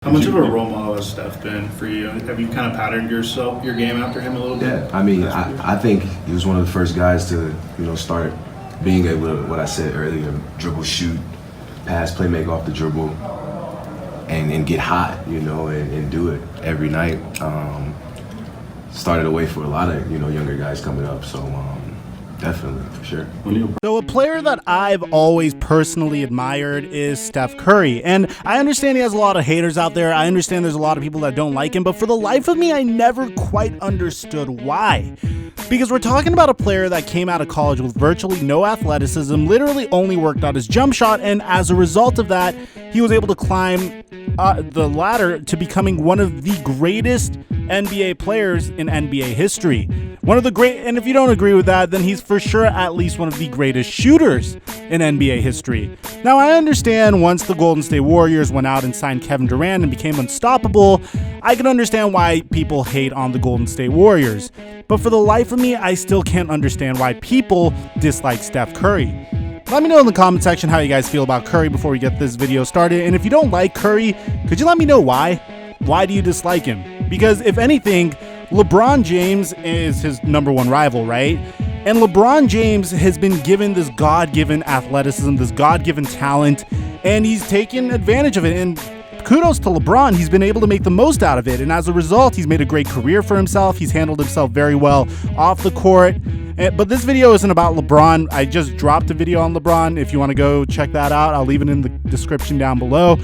How much of a role model has Steph been for you? Have you kind of patterned your game after him a little bit? Yeah, I mean, I think he was one of the first guys to, start being able to, what I said earlier, dribble, shoot, pass, play, make off the dribble, and get hot, and do it every night. Started a way for a lot of, younger guys coming up, so definitely, for sure. So a player that I've always personally admired is Steph Curry. And I understand he has a lot of haters out there. I understand there's a lot of people that don't like him. But for the life of me, I never quite understood why. Because we're talking about a player that came out of college with virtually no athleticism, literally only worked on his jump shot. And as a result of that, he was able to climb the ladder to becoming one of the greatest NBA players in NBA history. One of the great, and if you don't agree with that, then he's for sure at least one of the greatest shooters in NBA history. Now, I understand once the Golden State Warriors went out and signed Kevin Durant and became unstoppable, I can understand why people hate on the Golden State Warriors. But for the life of me, I still can't understand why people dislike Steph Curry. Let me know in the comment section how you guys feel about Curry before we get this video started. And if you don't like Curry, could you let me know why? Why do you dislike him? Because if anything, LeBron James is his number one rival, right? And LeBron James has been given this God-given athleticism, this God-given talent, and he's taken advantage of it. And kudos to LeBron, he's been able to make the most out of it. And as a result, he's made a great career for himself. He's handled himself very well off the court. But this video isn't about LeBron. I just dropped a video on LeBron. If you want to go check that out, I'll leave it in the description down below.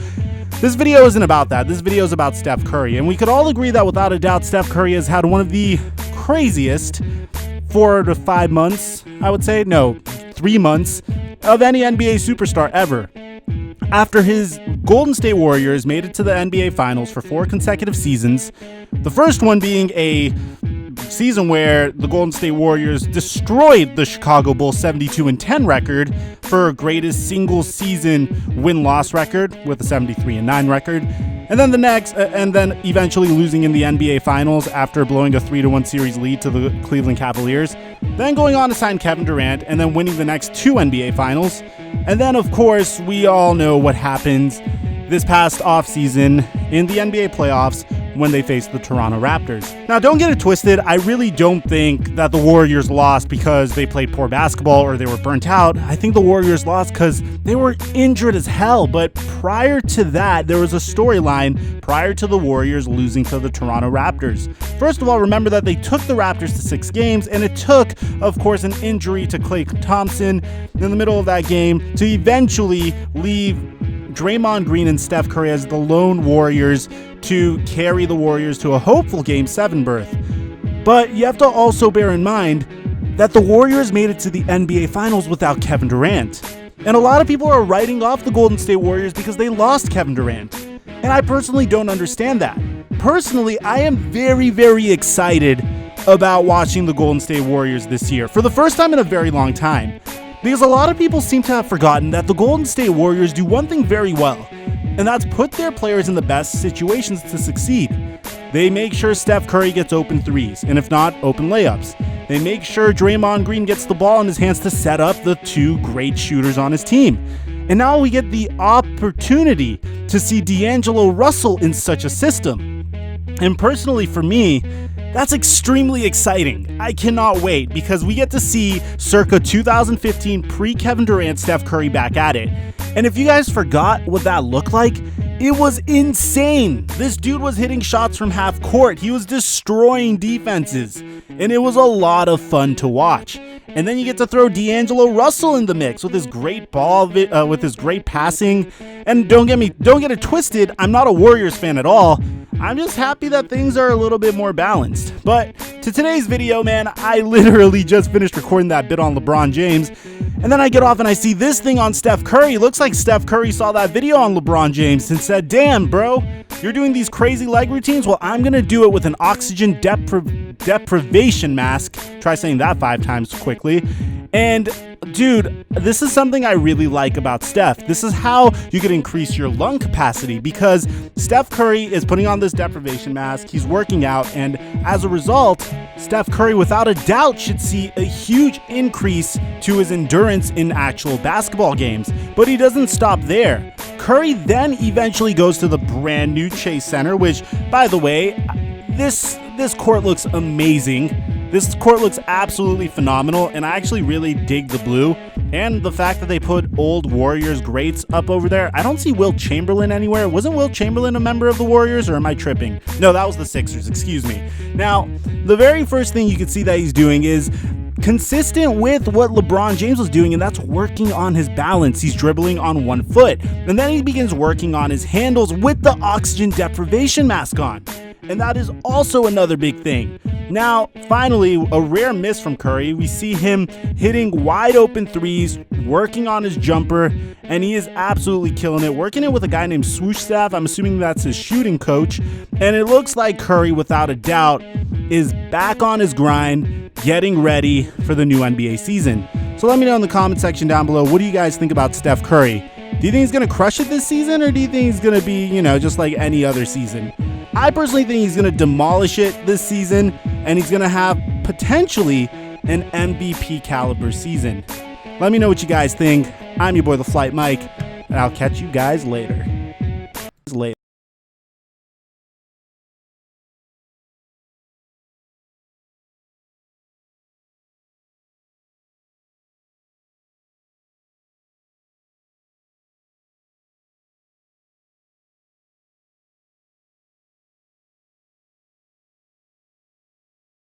This video isn't about that. This video is about Steph Curry. And we could all agree that without a doubt, Steph Curry has had one of the craziest 4 to 5 months, I would say, no, 3 months of any NBA superstar ever. After his Golden State Warriors made it to the NBA Finals for 4 consecutive seasons, the first one being a season where the Golden State Warriors destroyed the Chicago Bulls 72-10 record for greatest single season win-loss record with a 73-9 record. And then then eventually losing in the NBA Finals after blowing a 3-1 series lead to the Cleveland Cavaliers. Then going on to sign Kevin Durant and then winning the next 2 NBA Finals. And then, of course, we all know what happened this past offseason in the NBA playoffs when they faced the Toronto Raptors. Now, don't get it twisted. I really don't think that the Warriors lost because they played poor basketball or they were burnt out. I think the Warriors lost because they were injured as hell. But prior to that, there was a storyline prior to the Warriors losing to the Toronto Raptors. First of all, remember that they took the Raptors to 6 games, and it took, of course, an injury to Klay Thompson in the middle of that game to eventually leave Draymond Green and Steph Curry as the lone Warriors to carry the Warriors to a hopeful Game 7 berth. But you have to also bear in mind that the Warriors made it to the NBA Finals without Kevin Durant. And a lot of people are writing off the Golden State Warriors because they lost Kevin Durant. And I personally don't understand that. Personally, I am very, very excited about watching the Golden State Warriors this year for the first time in a very long time. Because a lot of people seem to have forgotten that the Golden State Warriors do one thing very well, and that's put their players in the best situations to succeed. They make sure Steph Curry gets open threes, and if not, open layups. They make sure Draymond Green gets the ball in his hands to set up the 2 great shooters on his team. And now we get the opportunity to see D'Angelo Russell in such a system. And personally for me, that's extremely exciting. I cannot wait because we get to see circa 2015 pre-Kevin Durant Steph Curry back at it. And if you guys forgot what that looked like, it was insane. This dude was hitting shots from half court. He was destroying defenses. And it was a lot of fun to watch. And then you get to throw D'Angelo Russell in the mix with his great ball, with his great passing. And don't get it twisted, I'm not a Warriors fan at all. I'm just happy that things are a little bit more balanced. But to today's video, man, I literally just finished recording that bit on LeBron James. And then I get off and I see this thing on Steph Curry. Looks like Steph Curry saw that video on LeBron James and said, damn, bro, you're doing these crazy leg routines? Well, I'm going to do it with an oxygen deprivation mask. Try saying that 5 times quickly. And dude, this is something I really like about Steph. This is how you can increase your lung capacity because Steph Curry is putting on this deprivation mask. He's working out. And as a result, Steph Curry, without a doubt, should see a huge increase to his endurance in actual basketball games. But he doesn't stop there. Curry then eventually goes to the brand new Chase Center, which, by the way, this court looks amazing. This court looks absolutely phenomenal, and I actually really dig the blue and the fact that they put old Warriors greats up over there. I don't see Wilt Chamberlain anywhere. Wasn't Wilt Chamberlain a member of the Warriors, or am I tripping? No, that was the Sixers, excuse me. Now, the very first thing you can see that he's doing is consistent with what LeBron James was doing, and that's working on his balance. He's dribbling on one foot, and then he begins working on his handles with the oxygen deprivation mask on. And that is also another big thing. Now, finally, a rare miss from Curry. We see him hitting wide open threes, working on his jumper, and he is absolutely killing it. Working it with a guy named Swoosh Staff. I'm assuming that's his shooting coach. And it looks like Curry, without a doubt, is back on his grind, getting ready for the new NBA season. So let me know in the comment section down below, what do you guys think about Steph Curry? Do you think he's going to crush it this season, or do you think he's going to be, just like any other season? I personally think he's going to demolish it this season, and he's going to have potentially an MVP caliber season. Let me know what you guys think. I'm your boy, Theflightmike, and I'll catch you guys later.